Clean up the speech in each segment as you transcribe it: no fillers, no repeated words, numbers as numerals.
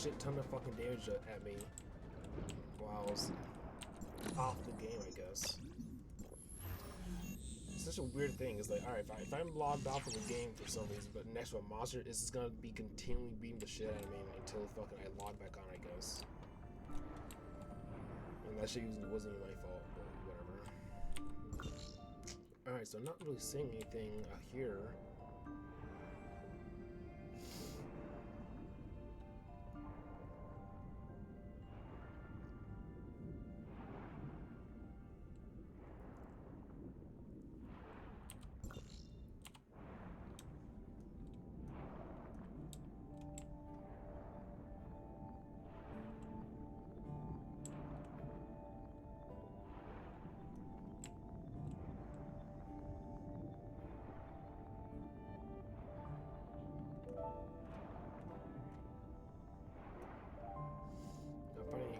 shit ton of fucking damage at me while I was off the game, I guess. It's such a weird thing. It's like, alright, if I'm logged off of the game for some reason, but next to a monster, it's just gonna be continually beating the shit out of me until fucking I log back on, I guess. And that shit usually wasn't even my fault, but whatever. Alright, so I'm not really seeing anything here.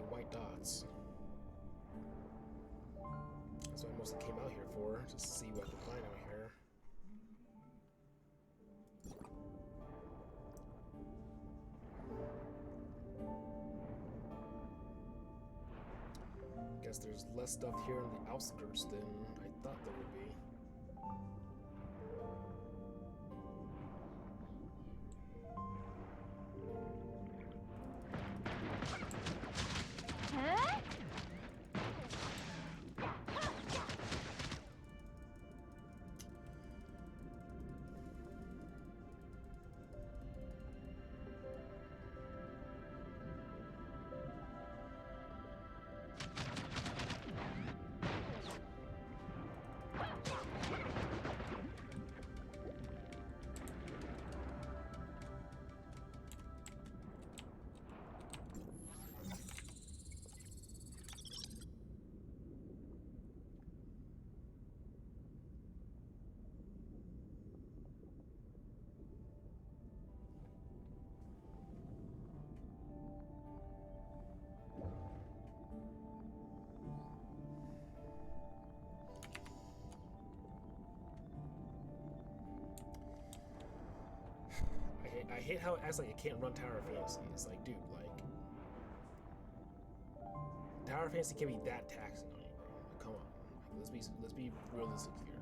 White dots. That's what I mostly came out here for, just to see what I could find out here. Guess there's less stuff here in the outskirts than I thought there would be. I hate how it acts like it can't run Tower of Fantasy. It's like, dude, like, Tower of Fantasy can't be that taxing on you, bro. Like, come on, like, let's be realistic here.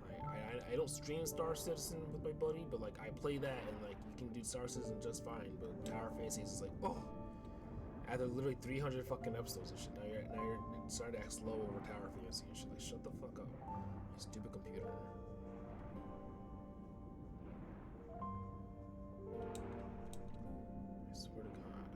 Like, I don't stream Star Citizen with my buddy, but like I play that and like you can do Star Citizen just fine. But Tower of Fantasy is like, oh, after literally 300 fucking episodes and shit, now you're starting to act slow over Tower of Fantasy and shit. Like, shut the fuck up, you stupid computer. I swear to God.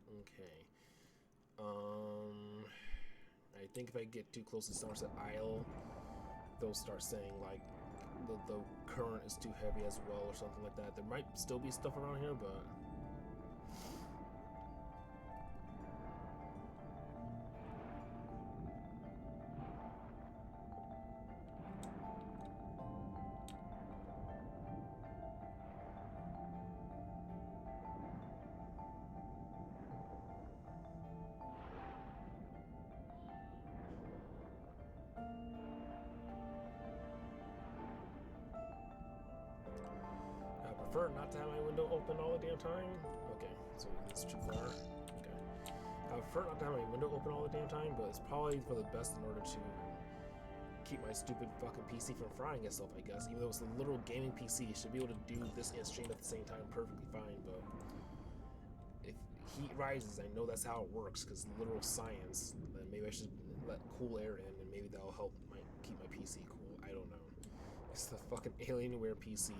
Okay. I think if I get too close to Somerset Isle, they'll start saying like the current is too heavy as well or something like that. There might still be stuff around here, but I prefer not to have my window open all the damn time. Okay, so it's too far. Okay. I prefer not to have my window open all the damn time, but it's probably for the best in order to keep my stupid fucking PC from frying itself, I guess. Even though it's a literal gaming PC, it should be able to do this and stream at the same time perfectly fine, but if heat rises, I know that's how it works, because literal science. Then maybe I should let cool air in, and maybe that'll help keep my PC cool. I don't know. It's the fucking Alienware PC,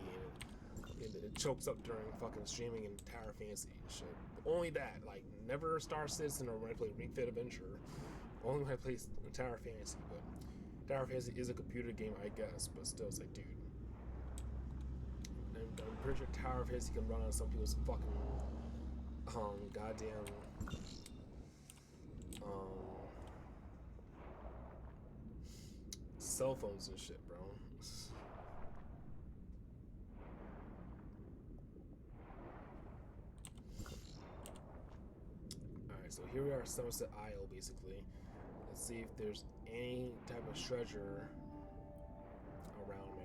and it chokes up during fucking streaming in Tower Fantasy and shit. Only that, like, never Star Citizen or when I play Ring Fit Adventure. Only when I play Tower Fantasy, but Tower Fantasy is a computer game, I guess, but still, it's like, dude. I'm pretty sure Tower Fantasy can run on some people's fucking, goddamn, cell phones and shit, bro. here we are at Somerset Isle, basically. Let's see if there's any type of treasure around me.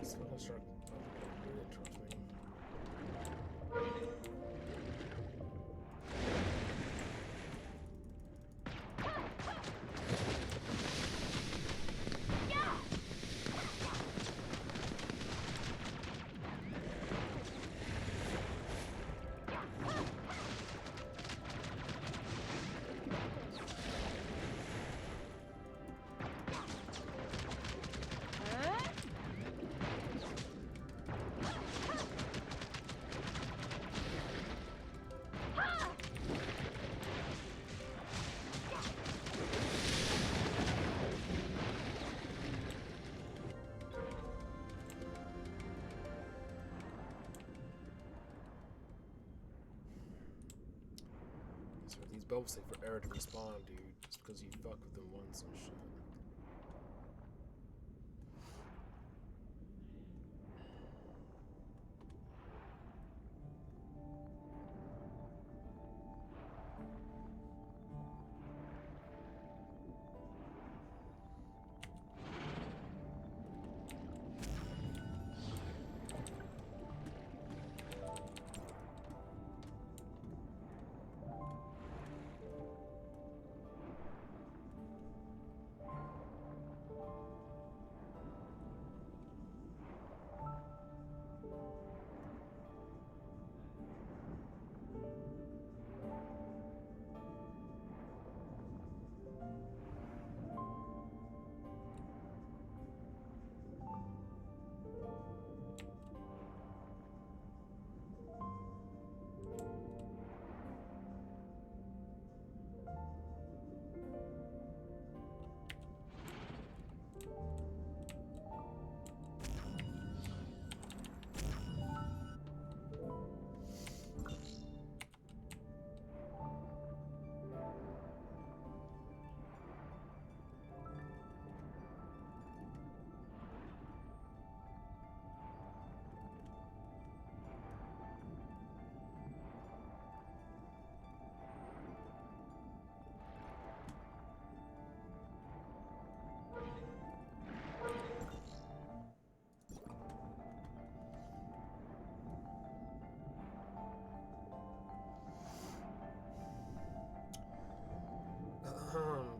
Start really trust me. These bulbs take forever to respawn, dude, just because you fuck with them once and shit.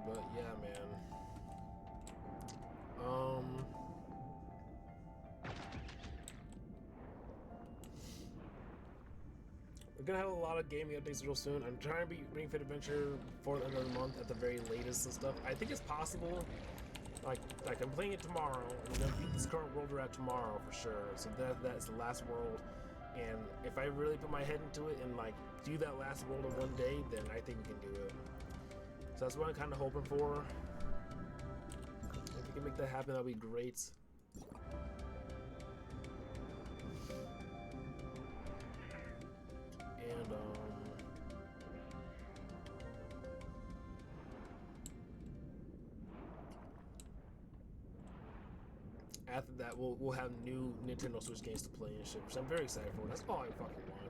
But yeah, man. We're gonna have a lot of gaming updates real soon. I'm trying to beat Ring Fit Adventure before the end of the month at the very latest and stuff. I think it's possible. Like I'm playing it tomorrow. I'm gonna beat this current world we're at tomorrow for sure. So that's the last world. And if I really put my head into it and like do that last world in one day, then I think we can do it. So that's what I'm kind of hoping for. If we can make that happen, that'll be great. And after that, we'll have new Nintendo Switch games to play and shit, which I'm very excited for. That's all I fucking want.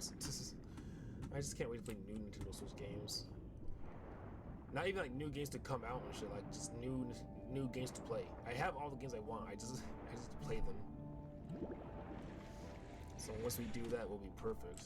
I just can't wait to play new Nintendo Switch games. Not even like new games to come out and shit, like just new games to play. I have all the games I want. I just play them. So once we do that, we'll be perfect.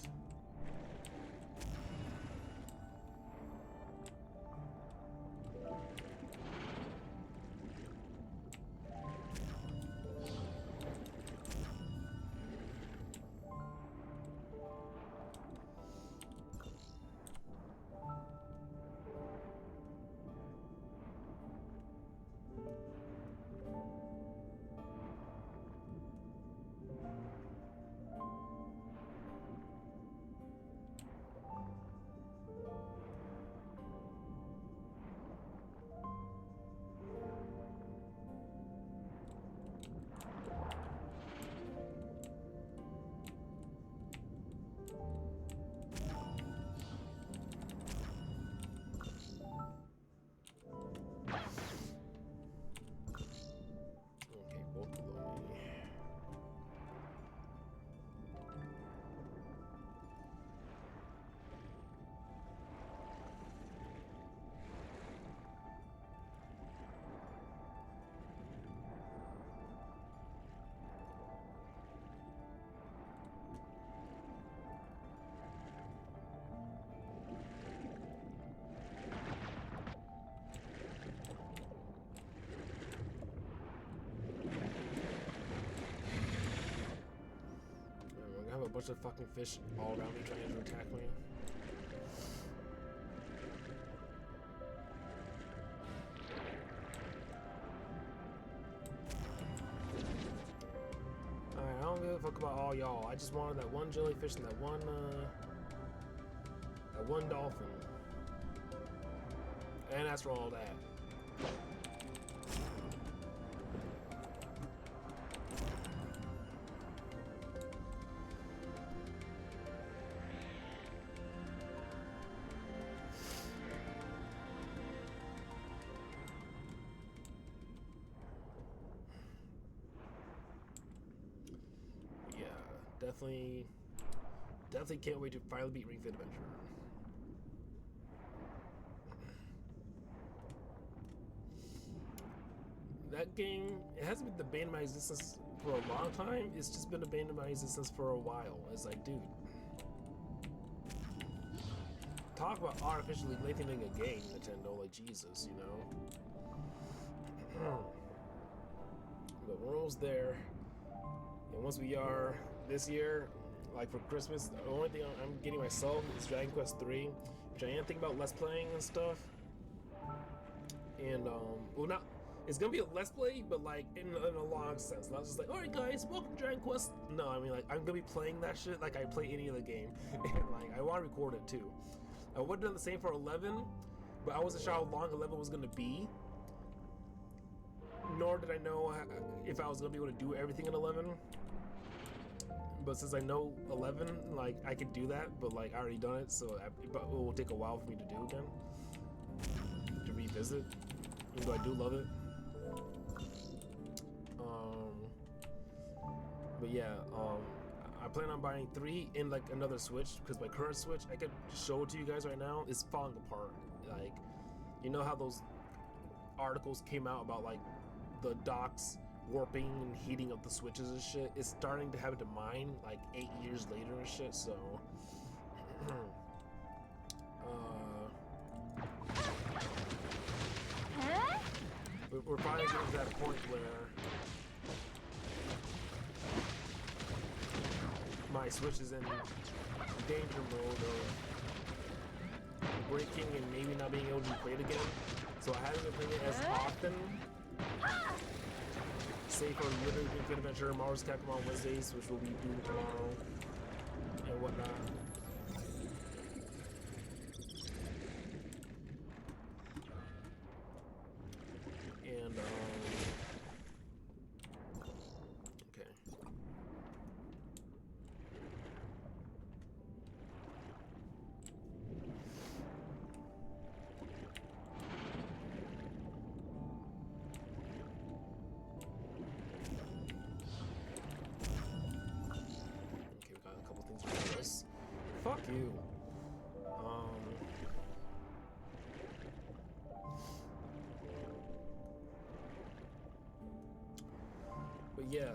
bunch of fucking fish all around me trying to attack me. Alright, I don't give a fuck about all y'all. I just wanted that one jellyfish and that one dolphin. And that's for all that. Definitely can't wait to finally beat Ring Fit Adventure. That game, it hasn't been the bane of my existence for a long time. It's just been the bane of my existence for a while. It's like, dude, talk about artificially lengthening a game, Nintendo. Like, Jesus, you know. But we're almost there. And once we are this year, like for Christmas, the only thing I'm getting myself is Dragon Quest III, which I am thinking about Let's Playing and stuff. And well, not, it's gonna be a Let's Play, but like in a long sense, not just like, all right guys, welcome to Dragon Quest. No, I mean like I'm gonna be playing that shit like I play any other game, and like I want to record it too. I would have done the same for 11, but I wasn't sure how long 11 was gonna be. Nor did I know if I was gonna be able to do everything in 11. But since I know 11, like I could do that, but like I already done it, so but it will take a while for me to do again, to revisit. Even though I do love it. But yeah, I plan on buying 3 in like another Switch, because my current Switch, I could show it to you guys right now, is falling apart. Like, you know how those articles came out about like the docks warping and heating up the switches and shit? It's starting to happen to mine like 8 years later and shit, so we're probably getting to that point where my Switch is in danger mode of breaking and maybe not being able to be played again. So I haven't been playing it as often. Save for literally Ring Fit Adventure, Marvel's Capcom on Wednesdays, which we'll be doing tomorrow, and whatnot. And okay. Fuck you. But yeah,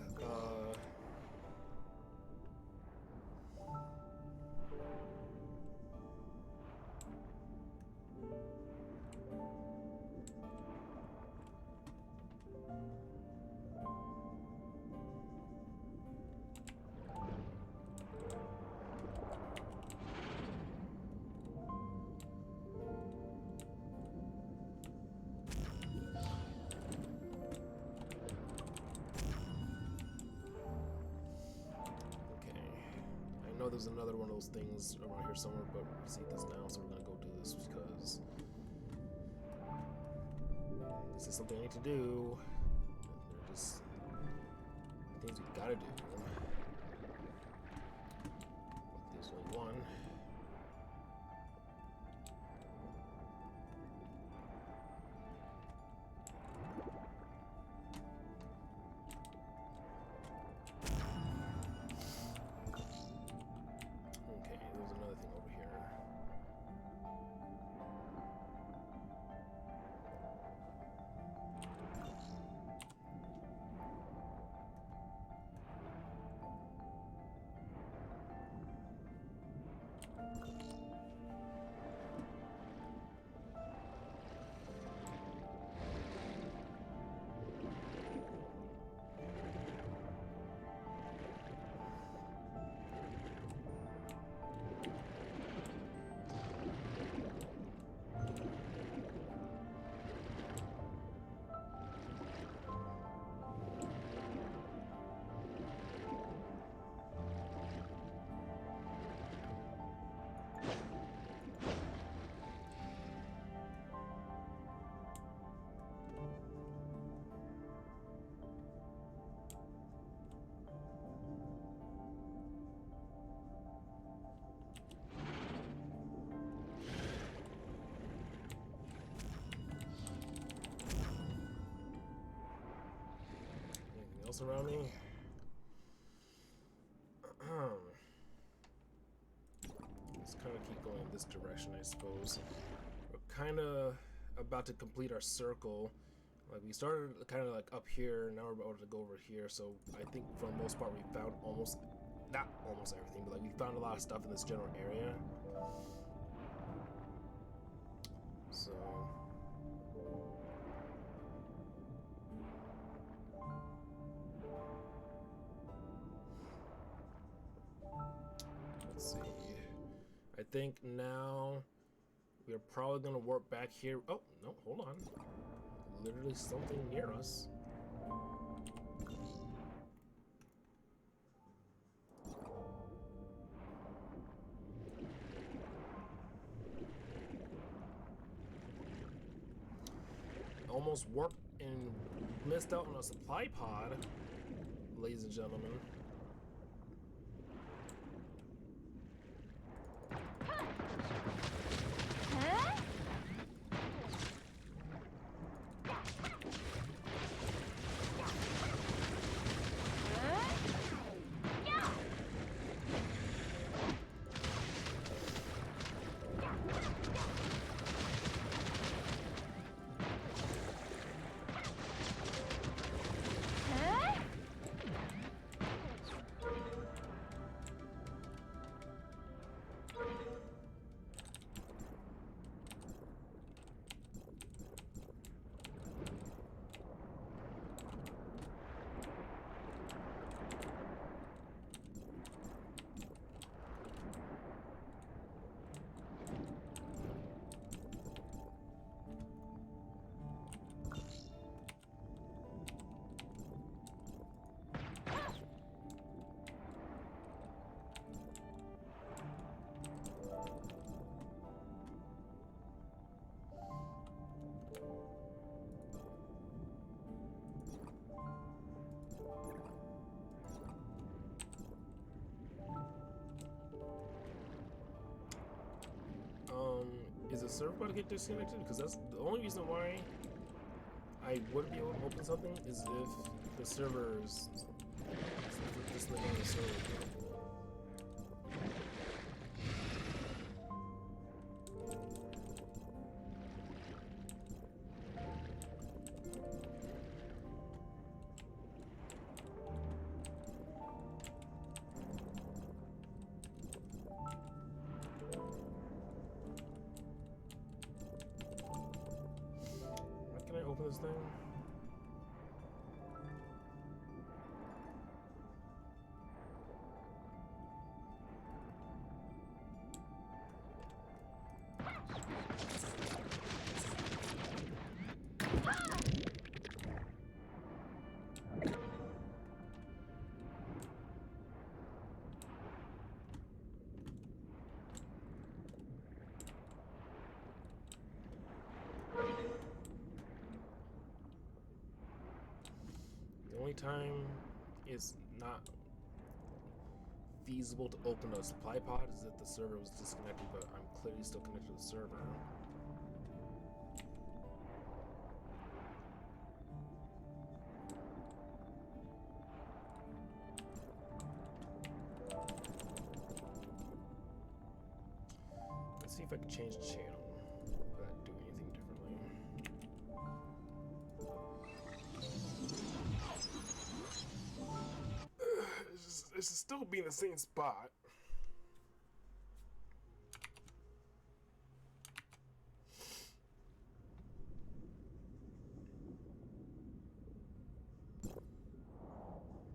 there's another one of those things around here somewhere, but we see this now, so we're gonna go do this because this is something I need to do. They're just things we gotta do. There's only one. else around me. Let's kind of keep going in this direction, I suppose. We're kind of about to complete our circle. Like, we started kind of like up here, now we're about to go over here. So I think for the most part we found almost, not almost everything, but like we found a lot of stuff in this general area. So let's see. I think now we're probably gonna warp back here. Oh no, hold on. Literally something near us. Almost warped and missed out on a supply pod, ladies and gentlemen. Is the server about to get disconnected? Because that's the only reason why I would be able to open something is if the server is disconnected on the server. Open this thing. The only time it's not feasible to open a supply pod is if the server was disconnected, but I'm clearly still connected to the server. Let's see if I can change the channel without doing anything differently. It's still be in the same spot.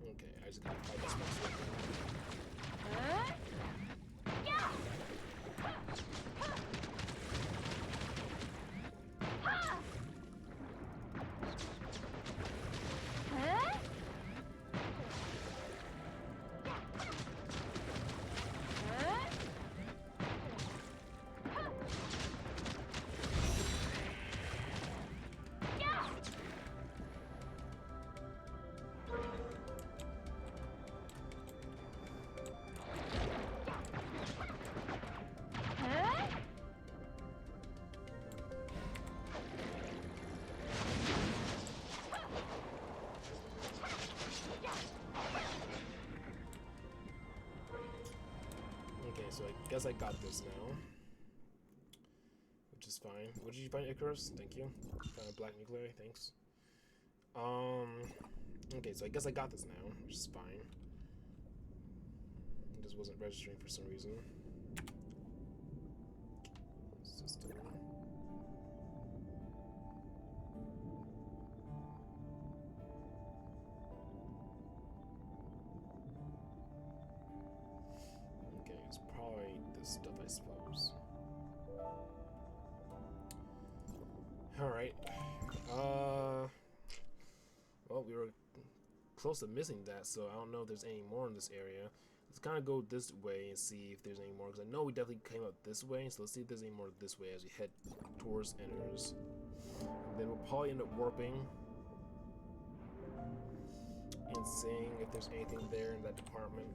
Okay, I just gotta find this one. guess I got this now, which is fine. What did you find, Icarus? Thank you. Found a black nuclei. Thanks. Okay, so I guess I got this now, which is fine. It just wasn't registering for some reason. System. Okay, it's probably this stuff, I suppose. Alright. Well, we were close to missing that, so I don't know if there's any more in this area. Let's kind of go this way and see if there's any more, because I know we definitely came up this way, so let's see if there's any more this way as we head towards Innars. And then we'll probably end up warping and seeing if there's anything there in that department.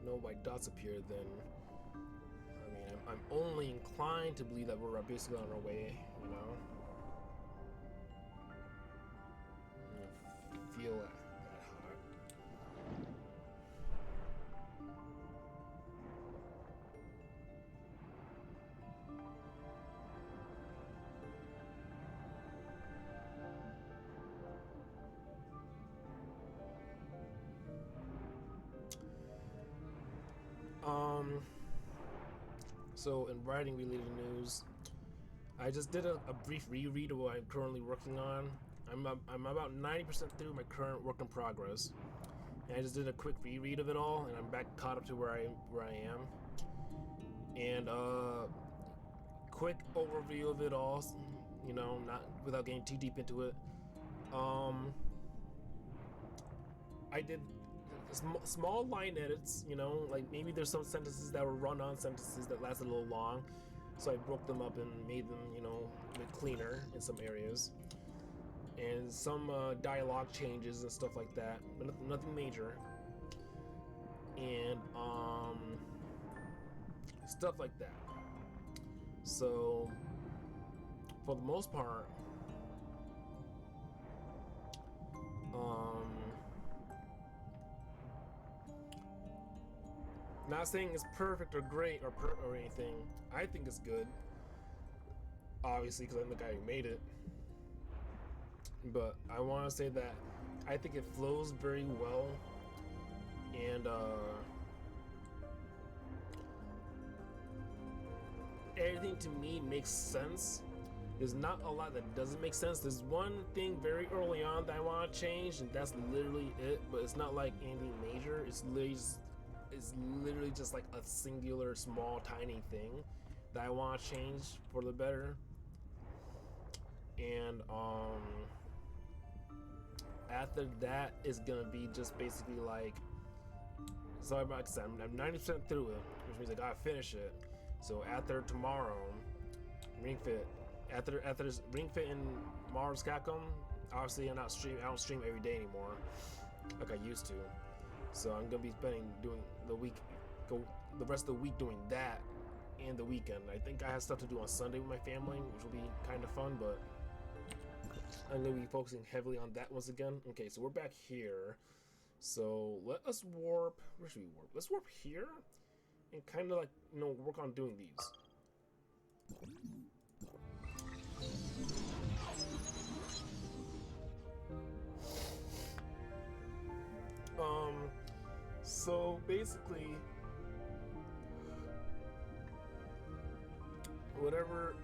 No white dots appear, then I mean, I'm only inclined to believe that we're basically on our way, you know? I feel that hot. So in writing related news, I just did a brief reread of what I'm currently working on. I'm about 90% through my current work in progress, and I just did a quick reread of it all, and I'm back caught up to where I am. And quick overview of it all, you know, not without getting too deep into it. I did small line edits, you know, like maybe there's some sentences that were run-on sentences that lasted a little long, so I broke them up and made them, you know, a bit cleaner in some areas, and some dialogue changes and stuff like that, but nothing major, and stuff like that. So for the most part, not saying it's perfect or great or anything. I think it's good, obviously, because I'm the guy who made it. But I want to say that I think it flows very well, and everything to me makes sense. There's not a lot that doesn't make sense. There's one thing very early on that I want to change, and that's literally it. But it's not like anything major. It's literally just like a singular, small, tiny thing that I want to change for the better. And after that is gonna be just basically like, sorry about that, I'm 90% through it, which means I gotta finish it. So after tomorrow, Ring Fit, after this Ring Fit in Mars Capcom, obviously I don't stream every day anymore like I used to. So I'm gonna be doing the rest of the week doing that, and the weekend. I think I have stuff to do on Sunday with my family, which will be kind of fun, but I'm gonna be focusing heavily on that once again. Okay, so we're back here. So let us warp. Where should we warp? Let's warp here, and kind of like, you know, work on doing these. So basically, whatever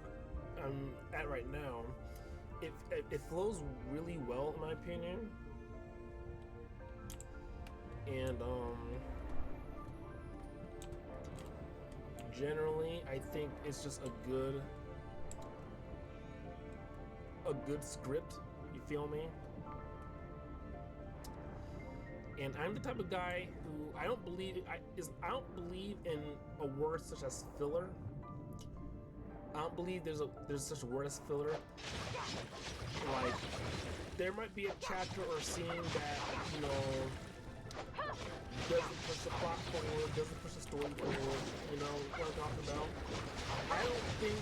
I'm at right now, it flows really well in my opinion, and generally I think it's just a good script, if feel me? And I'm the type of guy who I don't believe in a word such as filler. I don't believe there's such a word as filler. Like, there might be a chapter or scene that, you know, doesn't push the plot forward, doesn't push the story forward, you know what I'm talking about? I don't think,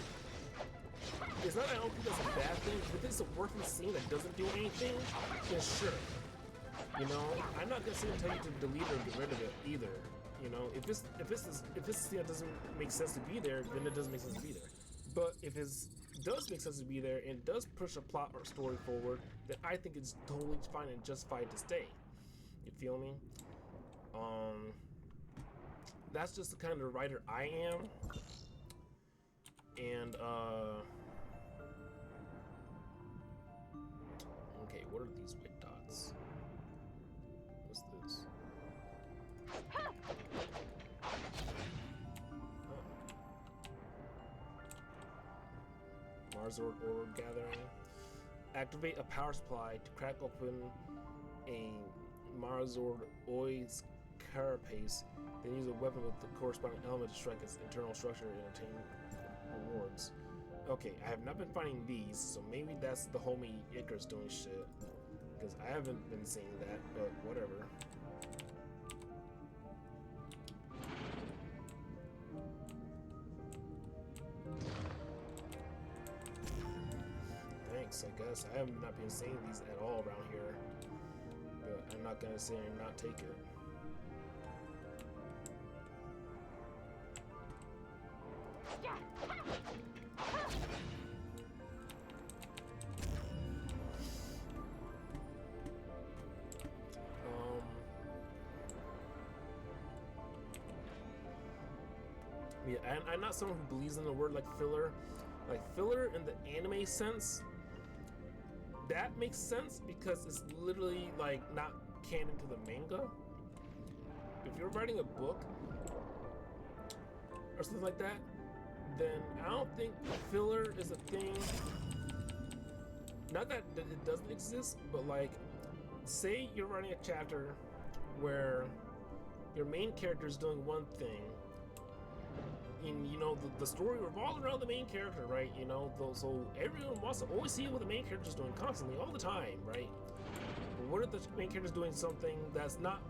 it's not that I don't think that's a bad thing, if it's a worthless scene that doesn't do anything, then sure. You know, I'm not gonna sit and tell you to delete or get rid of it either. You know, if this scene that doesn't make sense to be there, then it doesn't make sense to be there. But if it does make sense to be there and does push a plot or story forward, then I think it's totally fine and justified to stay. You feel me? That's just the kind of writer I am. And okay, what are these white dots? What's this? Marzord Order Gathering. Activate a power supply to crack open a Marzord Oi's carapace, then use a weapon with the corresponding element to strike its internal structure and obtain rewards. Okay, I have not been finding these, so maybe that's the homie Icarus doing shit. Because I haven't been seeing that, but whatever. Thanks, I guess. I have not been seeing these at all around here. But I'm not gonna sit and not take it. Yeah, I'm not someone who believes in the word like filler. Like filler in the anime sense, that makes sense because it's literally like not canon to the manga. If you're writing a book or something like that, then I don't think filler is a thing. Not that it doesn't exist, but like, say you're writing a chapter where your main character is doing one thing, and you know the story revolves around the main character, right? You know, so everyone wants to always see what the main character is doing constantly, all the time, right? But what if the main character is doing something that's not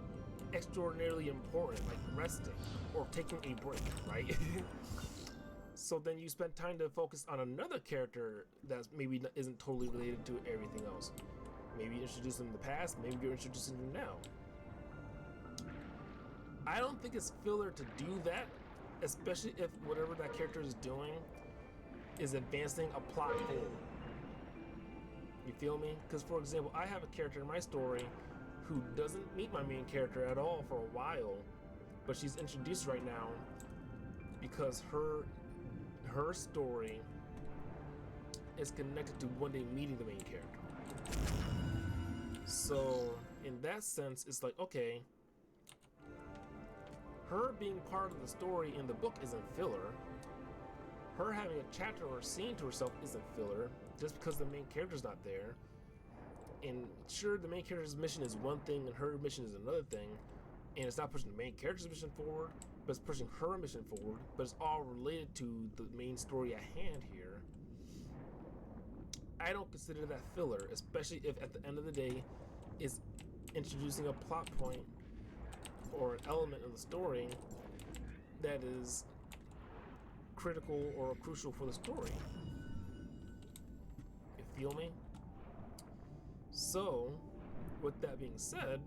extraordinarily important, like resting or taking a break, right? So then you spend time to focus on another character that maybe isn't totally related to everything else. Maybe you introduce them in the past, maybe you're introducing them now. I don't think it's filler to do that, especially if whatever that character is doing is advancing a plot forward. You feel me? Because for example, I have a character in my story who doesn't meet my main character at all for a while, but she's introduced right now because her story is connected to one day meeting the main character. So in that sense, it's like, okay, her being part of the story in the book isn't filler. Her having a chapter or a scene to herself isn't filler, just because the main character's not there. And sure, the main character's mission is one thing and her mission is another thing, and it's not pushing the main character's mission forward, but it's pushing her mission forward, but it's all related to the main story at hand here. I don't consider that filler, especially if at the end of the day it's introducing a plot point or an element of the story that is critical or crucial for the story. You feel me? So, with that being said,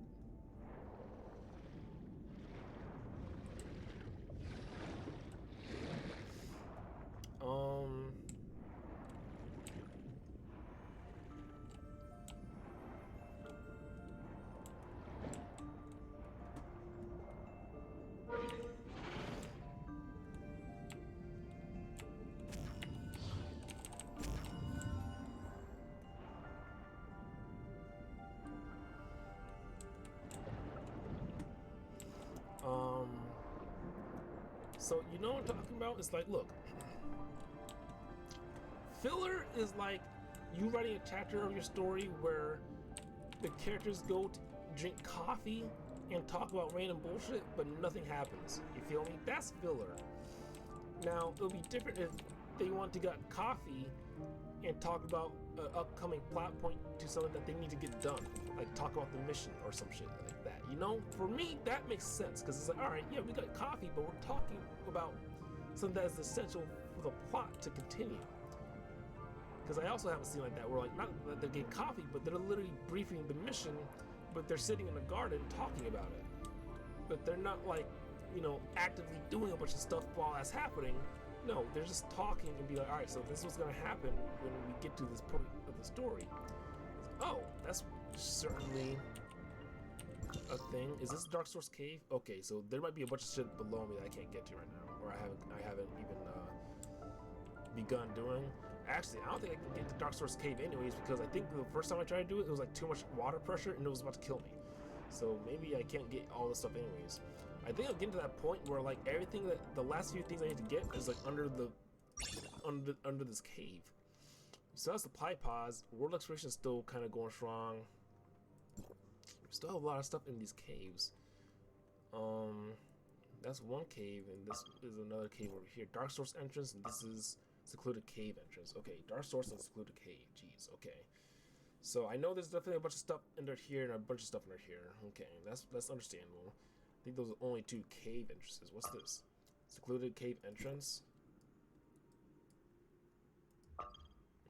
so you know what I'm talking about? It's like, look, filler is like you writing a chapter of your story where the characters go to drink coffee and talk about random bullshit, but nothing happens. You feel me? That's filler. Now, it would be different if they want to get coffee and talk about an upcoming plot point to something that they need to get done. Like talk about the mission or some shit like that. You know, for me, that makes sense because it's like, all right, yeah, we got coffee, but we're talking about something that is essential for the plot to continue. Because I also have a scene like that where, like, not that they're getting coffee, but they're literally briefing the mission, but they're sitting in the garden talking about it. But they're not, like, you know, actively doing a bunch of stuff while that's happening. No, they're just talking and be like, all right, so this is what's going to happen when we get to this point of the story. Oh, that's certainly a thing. Is this Dark Source Cave? Okay, so there might be a bunch of shit below me that I can't get to right now, or I haven't even begun doing. Actually, I don't think I can get to Dark Source Cave anyways, because I think the first time I tried to do it, it was like too much water pressure and it was about to kill me. So maybe I can't get all this stuff anyways. I think I'm getting to that point where like everything that the last few things I need to get is like under this cave. So that's the supply pods. World exploration is still kind of going strong. We still have a lot of stuff in these caves. That's one cave, and this is another cave over here. Dark Source entrance, and this is secluded cave entrance. Okay, Dark Source and secluded cave. Jeez. Okay. So I know there's definitely a bunch of stuff under here and a bunch of stuff under here. Okay, that's understandable. I think those are only two cave entrances. What's this? Secluded cave entrance.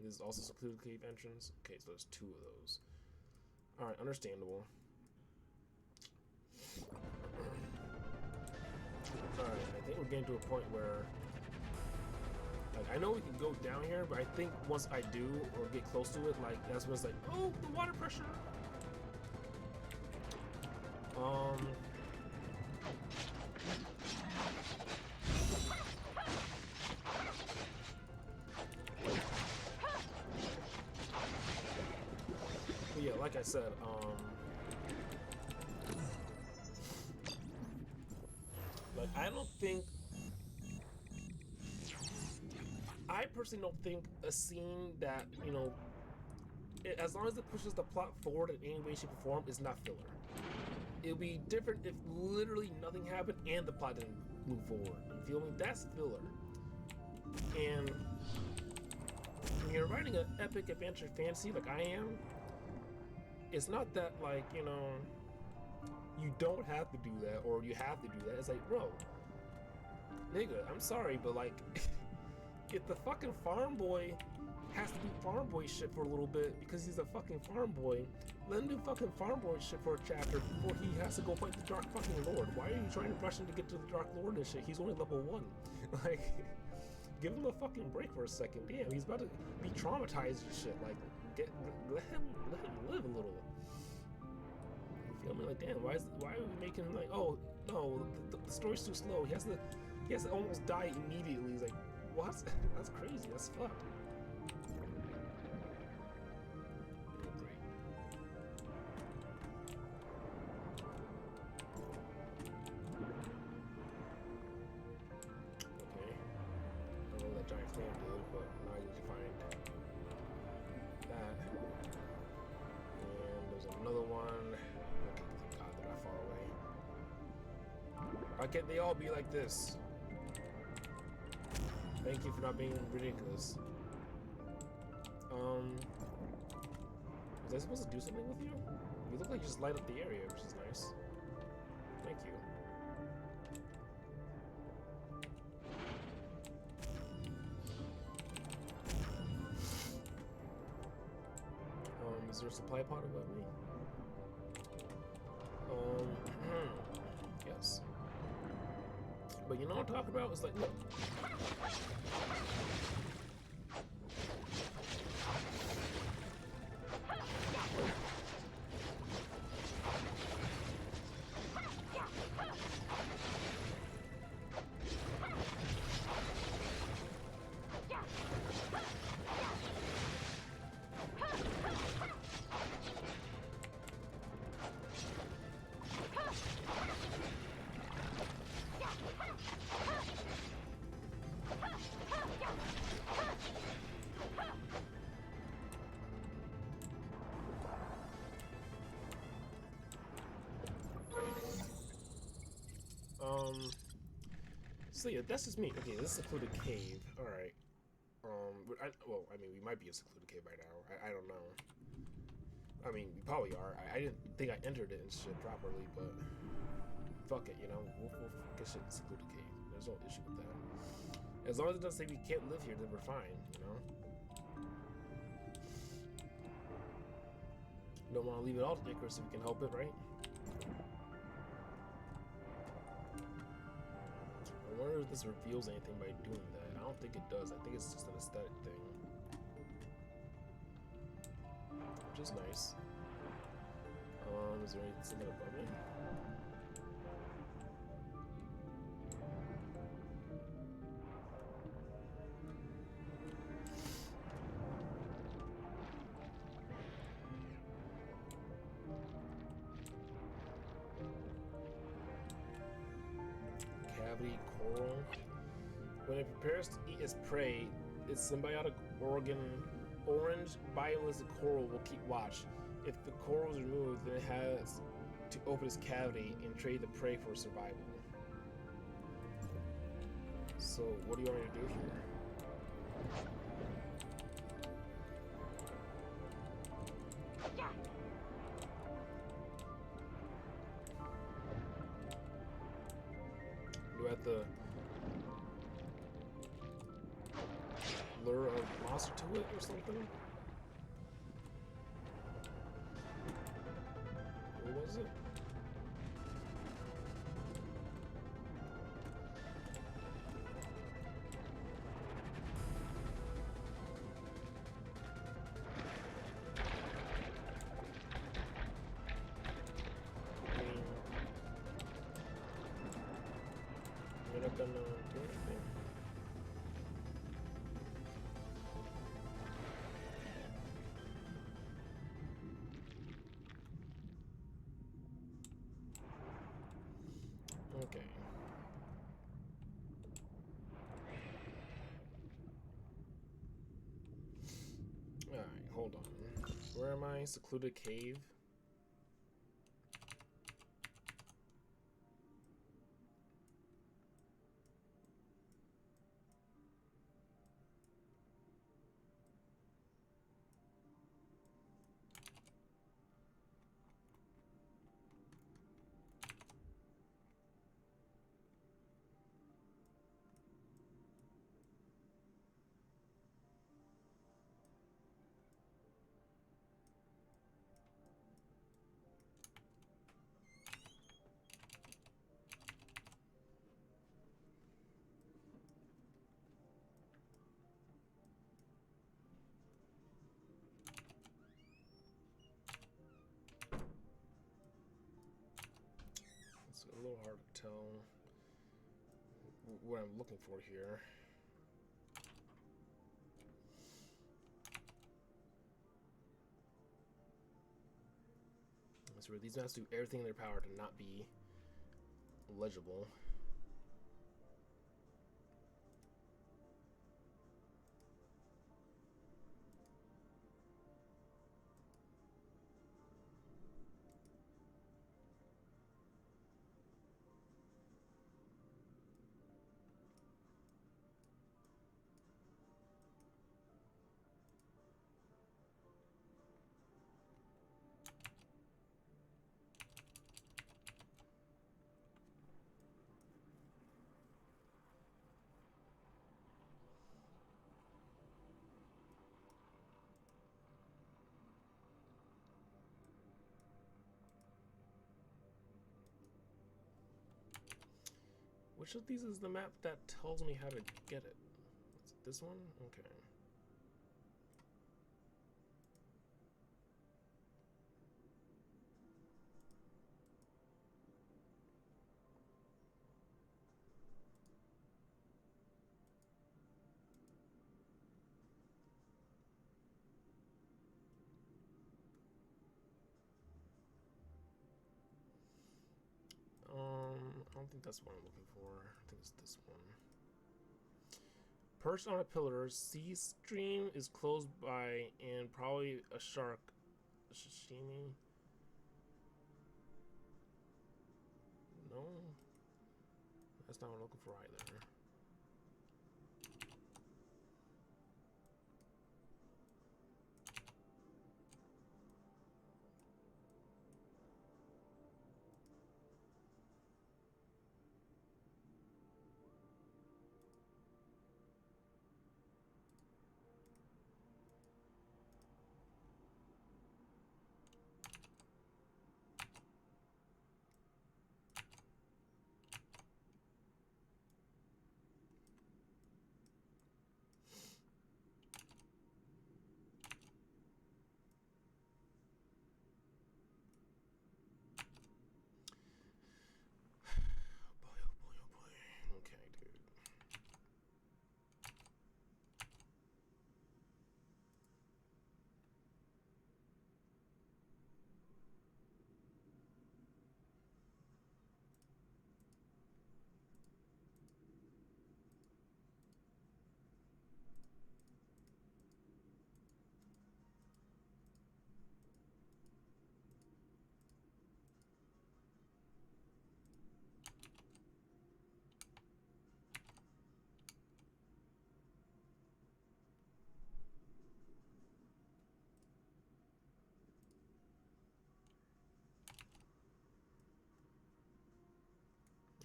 This is also secluded cave entrance. Okay, so there's two of those. All right, understandable. All right, I think we're getting to a point where, like, I know we can go down here, but I think once I do or get close to it, like, that's when it's like, oh, the water pressure. But yeah, like I said, like, I personally don't think a scene that, you know, as long as it pushes the plot forward in any way, shape, or form, is not filler. It would be different if literally nothing happened and the plot didn't move forward. You feel me? That's filler. And when you're writing an epic adventure fantasy like I am, it's not that, like, you know, you don't have to do that or you have to do that. It's like, bro, nigga, I'm sorry, but like, if the fucking farm boy has to do farm boy shit for a little bit because he's a fucking farm boy, let him do fucking farm boy shit for a chapter before he has to go fight the Dark fucking Lord. Why are you trying to rush him to get to the Dark Lord and shit? He's only level 1. Like, give him a fucking break for a second. Damn, he's about to be traumatized and shit. Like, let him live a little. You feel me? Like, damn, why are we making him like, oh no, the story's too slow. He has to almost die immediately. He's like, what? That's crazy. That's fucked. Why can't they all be like this? Thank you for not being ridiculous. Was I supposed to do something with you? You look like you just light up the area, which is nice. Thank you. Is there a supply pod above me? Yes. But you know what I'm talking about? It's like, look. So yeah, that's just me. Okay, this is a secluded cave. All right. Well, I mean, we might be in a secluded cave by now. I don't know. I mean, we probably are. I didn't think I entered it and shit properly, but fuck it, you know. We'll get shit in a secluded cave. There's no issue with that. As long as it doesn't say we can't live here, then we're fine, you know. Don't want to leave it all to Icarus if we can help it, right? I wonder if this reveals anything by doing that. I don't think it does. I think it's just an aesthetic thing. Which is nice. Is there something above me? Cavity coral. When it prepares to eat its prey, its symbiotic orange biolistic coral will keep watch. If the coral is removed, then it has to open its cavity and trade the prey for survival. So, what do you want me to do here? Do I have to lure a monster to it or something? What was it? We're not gonna do anything. Okay. Alright, hold on. Where am I? Secluded cave? It's a little hard to tell what I'm looking for here. So these maps do everything in their power to not be legible. Which of these is the map that tells me how to get it? Is it this one? Okay. I don't think that's what I'm looking for. I think it's this one. Perched on a pillar, sea stream is close by, and probably a shark. Sashimi? No. That's not what I'm looking for either.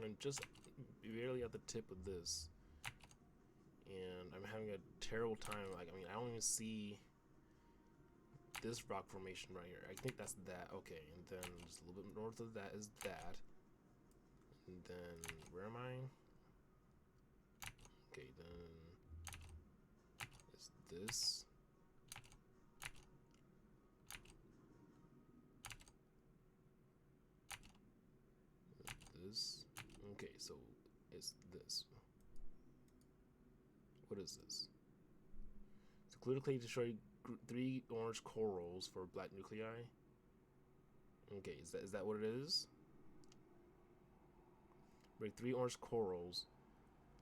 I'm just barely at the tip of this, and I'm having a terrible time. Like, I mean, I don't even see this rock formation right here. I think that's that. Okay, and then just a little bit north of that is that. And then, where am I? Okay, then is this. This. Okay, so it's this. What is this? Secluded clay destroy 3 orange corals for black nuclei. Okay, is that what it is? Break 3 orange corals.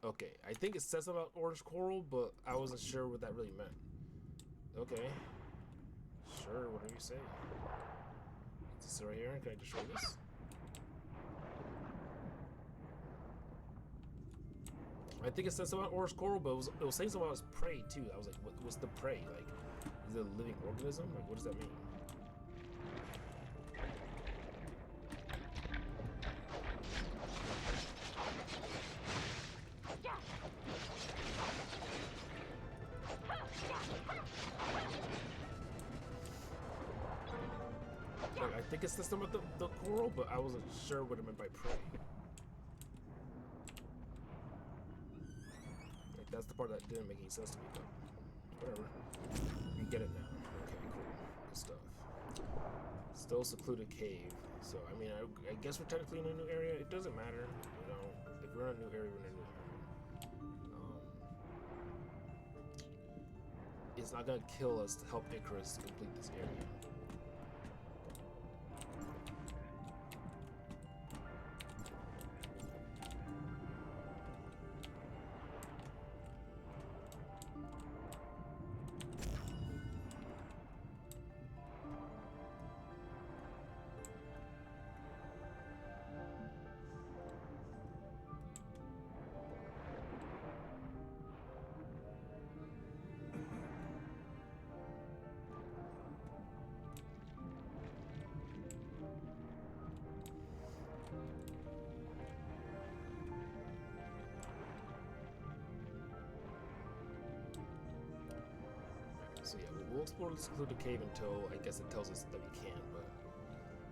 Okay, I think it says about orange coral, but I wasn't sure what that really meant. Okay. Sure, whatever you say. Is this right here? Can I destroy this? I think it says something about orange coral, but it was saying something about its prey too. I was like, what's the prey? Like, is it a living organism? Like, what does that mean? Like, I think it says something about the coral, but I wasn't sure what it meant by prey. That's the part that didn't make any sense to me, but whatever. You get it now. Okay, cool. Good stuff. Still secluded cave. So, I mean, I guess we're technically in a new area. It doesn't matter, you know. If we're in a new area, we're in a new area. It's not gonna kill us to help Icarus complete this area. So yeah, we'll explore the secluded cave until I guess it tells us that we can, but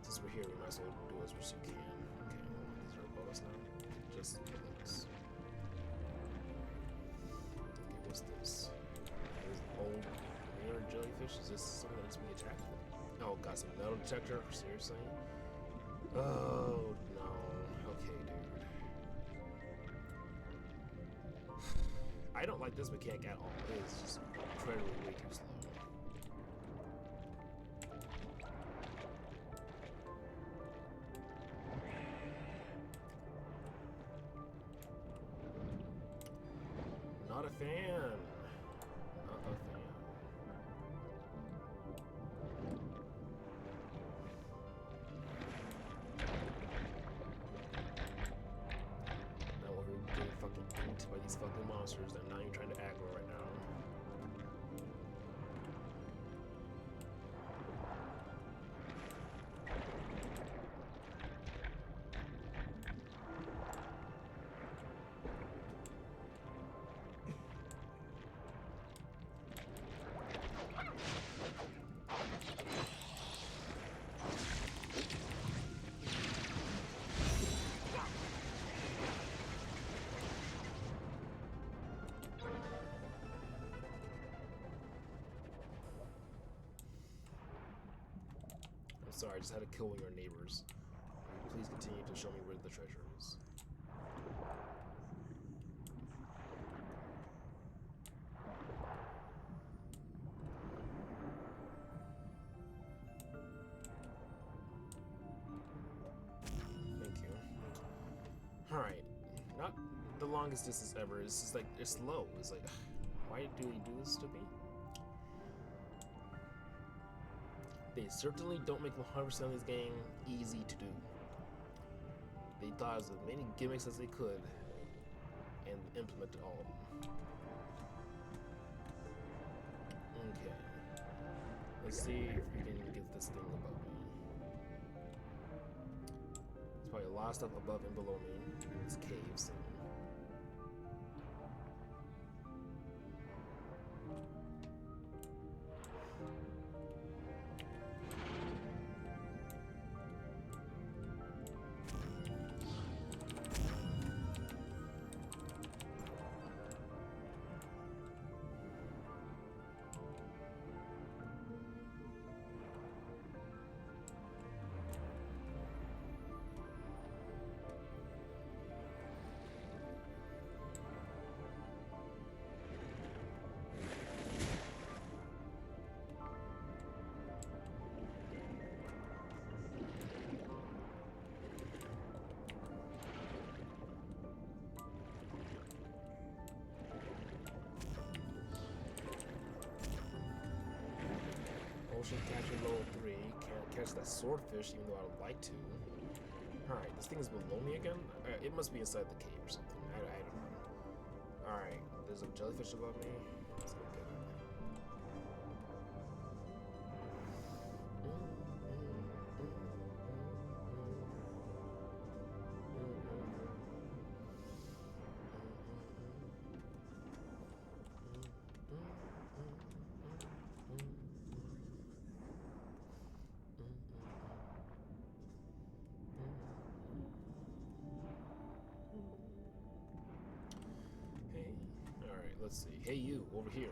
since we're here, we might as well do as much as we can. Okay, these are bonus now. Just links. Okay, what's this? There's an old mirror jellyfish. Is this something that needs to be attacked? Oh, got some metal detector? Seriously? Oh no. Okay, dude. I don't like this mechanic at all. It's just incredibly way too slow. Not a fan. Not a fan. Now what we sorry, I just had to kill one of your neighbors. Please continue to show me where the treasure is. Thank you. Alright. Not the longest distance ever. It's just like, it's slow. It's like, why do you do this to me? They certainly don't make 100% of this game easy to do. They thought of as many gimmicks as they could and implemented all of them. Okay. Let's see if we can get this thing above me. There's probably a lot of stuff above and below me in this cave scene. Ocean catcher level 3. Can't catch that swordfish even though I would like to. Alright, this thing is below me again? It must be inside the cave or something. I don't know. Alright, there's a jellyfish above me. Let's go get it. Let's see. Hey, you, over here.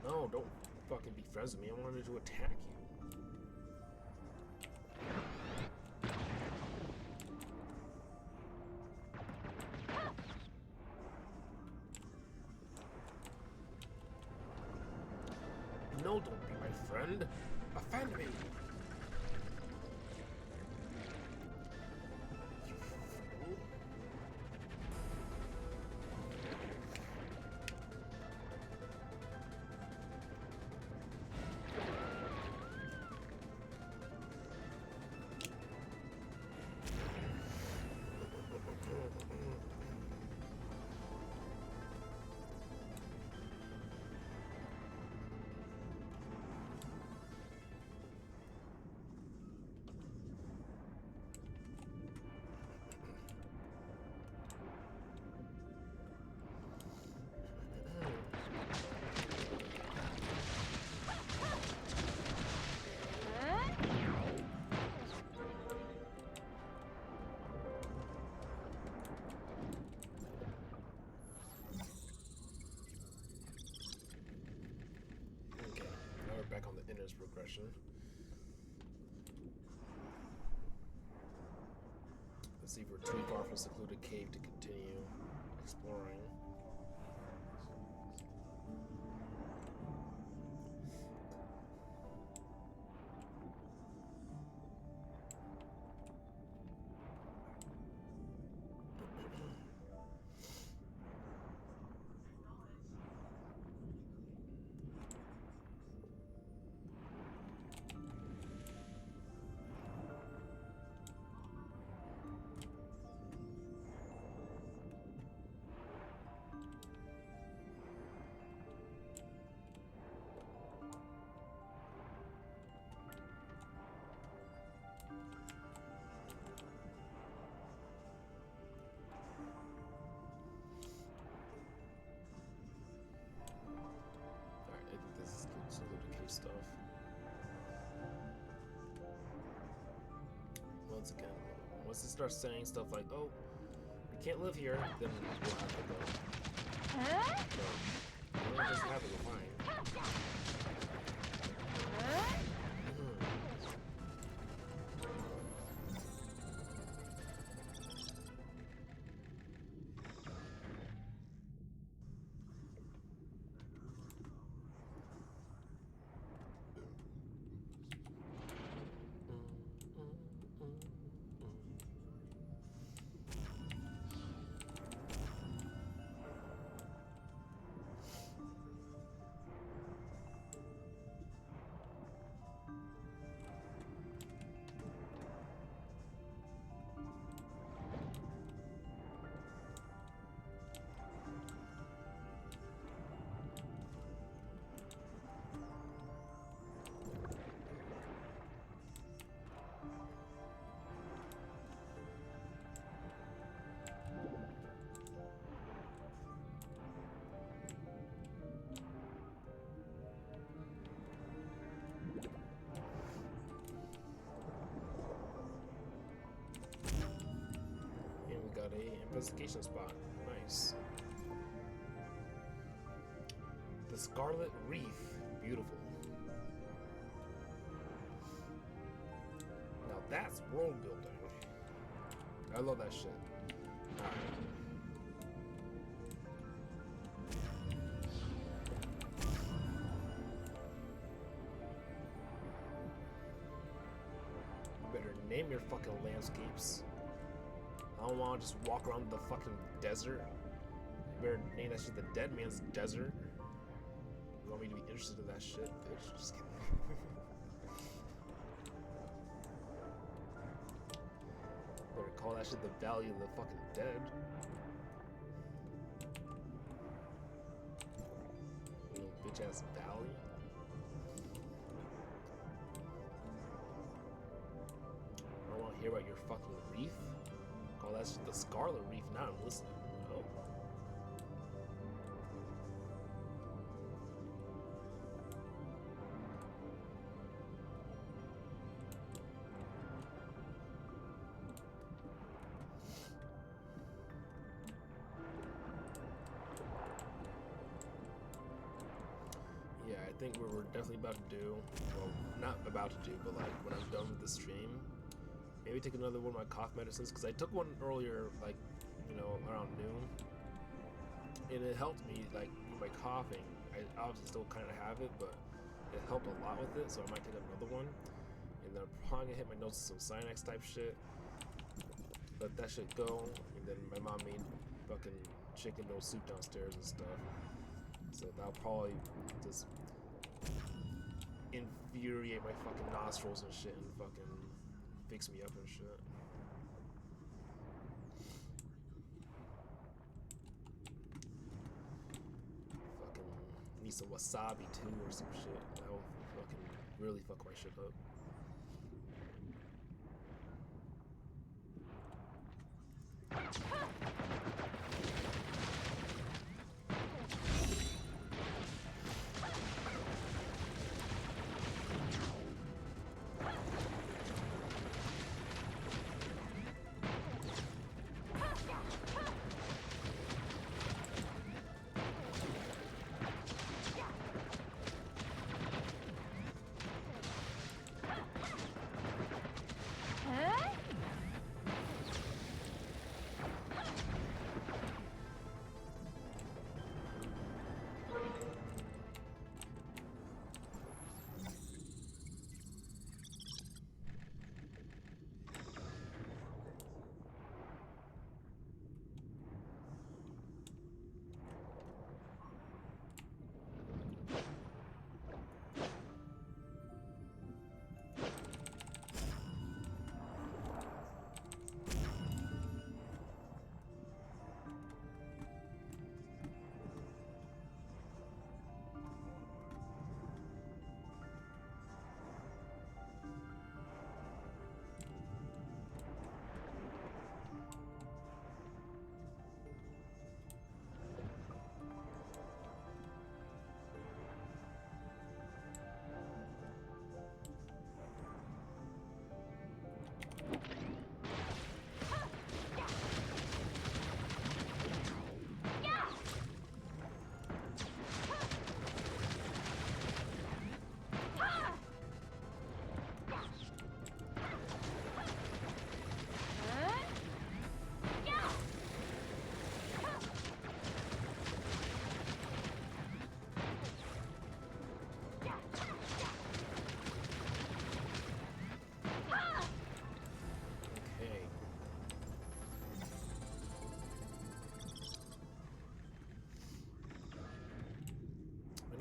No, don't fucking be friends with me. I wanted to attack you. No, don't be my friend. Offend me. Back on the Innars progression. Let's see if we're too far from a secluded cave to continue exploring. Stuff. Once again, once it starts saying stuff like, "Oh, we can't live here," then we'll have to go. Well, just have it, we're fine. Got a investigation spot. Nice. The Scarlet Reef. Beautiful. Now that's world building. I love that shit. Alright. You better name your fucking landscapes. I don't want to just walk around the fucking desert. You better name that shit the Dead Man's Desert. You want me to be interested in that shit, bitch? Just kidding. Better call that shit the Valley of the fucking Dead. You little bitch ass valley. I don't want to hear about your fucking reef. Oh, that's the Scarlet Reef. Now I'm listening. Oh. Yeah, I think what we're definitely about to do, well, not about to do, but like when I'm done with the stream, maybe take another one of my cough medicines, because I took one earlier, like, you know, around noon, and it helped me, like, with my coughing. I obviously still kind of have it, but it helped a lot with it, so I might take another one, and then I'm probably gonna hit my nose with some Sinex type shit, let that shit go, and then my mom made fucking chicken noodle soup downstairs and stuff, so that'll probably just infuriate my fucking nostrils and shit, and fucking fix me up and shit. Fucking need some wasabi too or some shit. That will fucking really fuck my shit up.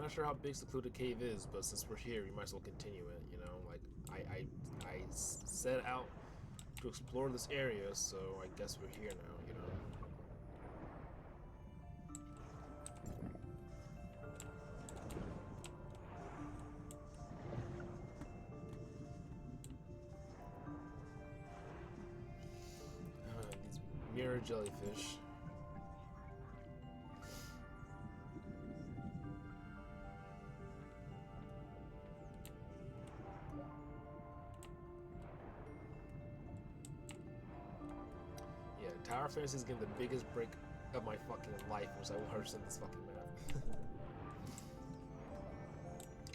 not sure how big Secluded Cave is, but since we're here, we might as well continue it, you know? Like, I set out to explore this area, so I guess we're here now, you know? These mirror jellyfish. Tower Fantasy is getting the biggest break of my fucking life, which I will understand this fucking map.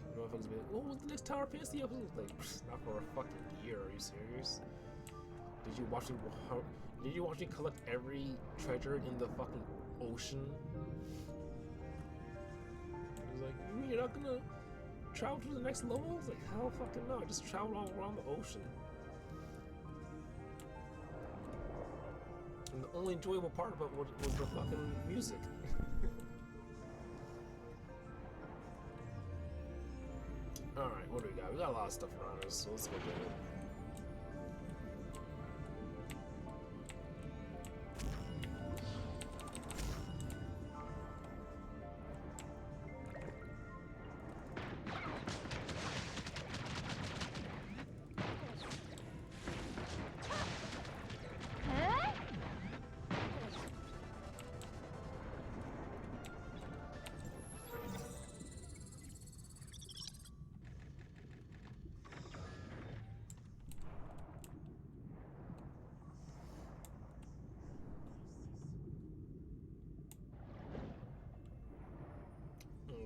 You know, if I was like, what was the next Tower Fantasy episode? Like, not for a fucking year. Are you serious? Did you watch me collect every treasure in the fucking ocean? He was like, you mean you're not gonna travel to the next level? I was like, hell fucking no. I just traveled all around the ocean. And the only enjoyable part about it was the fucking music. Alright, what do we got? We got a lot of stuff around us, so let's go get it.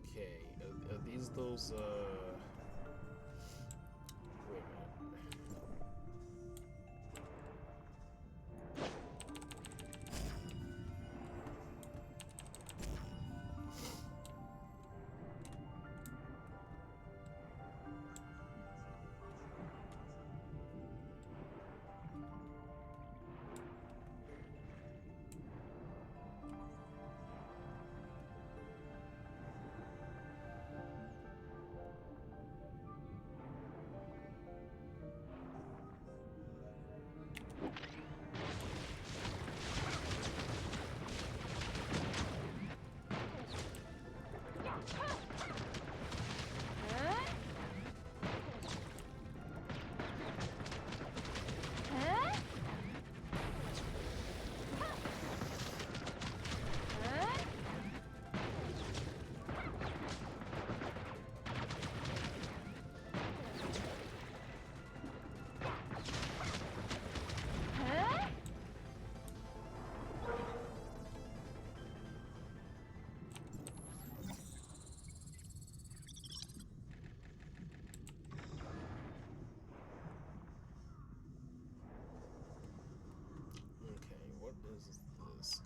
Okay, are these those, wait a minute.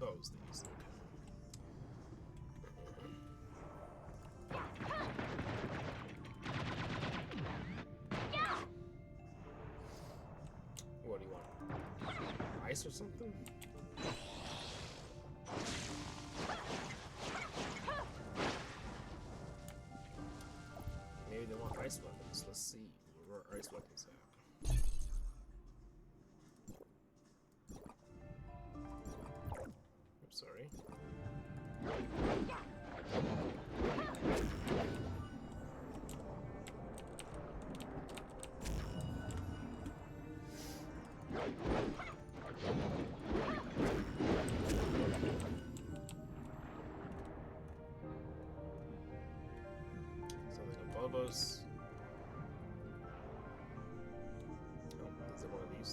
Oh, it's these. Okay. What do you want? Ice or something? Maybe they want ice weapons. Let's see where our ice weapons at. Sorry. Something above us. Oh, is it one of these?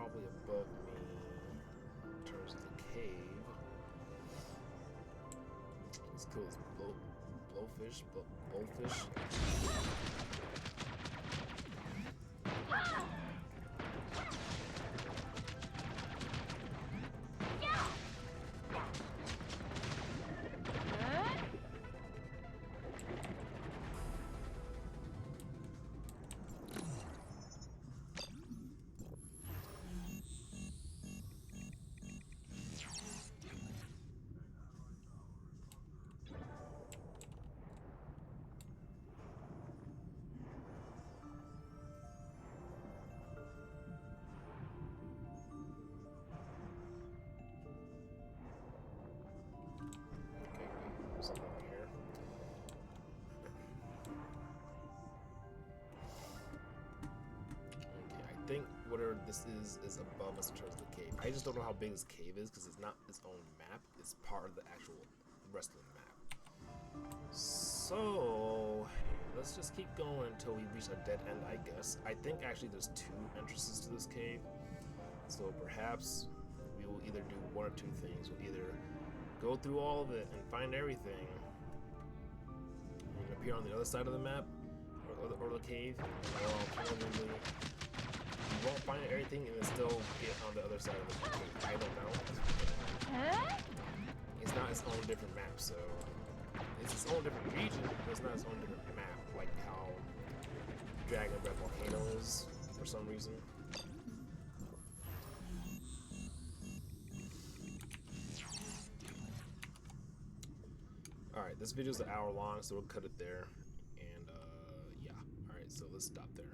probably above me in terms of the cave. Let's kill this blowfish. Something here. Okay, I think whatever this is above us in terms of the cave. I just don't know how big this cave is because it's not its own map. It's part of the actual rest of the map. So let's just keep going until we reach a dead end, I guess. I think actually there's 2 entrances to this cave. So perhaps we will either do one or 2 things. We'll either go through all of it and find everything and appear on the other side of the map or the cave, or alternatively you won't find everything and then still get on the other side of the cave. I don't know. It's not its own different map, so it's its own different region, but it's not its own different map, like how Dragon Breath Volcano is for some reason. Alright, this video is an hour long, so we'll cut it there. And, yeah. Alright, so let's stop there.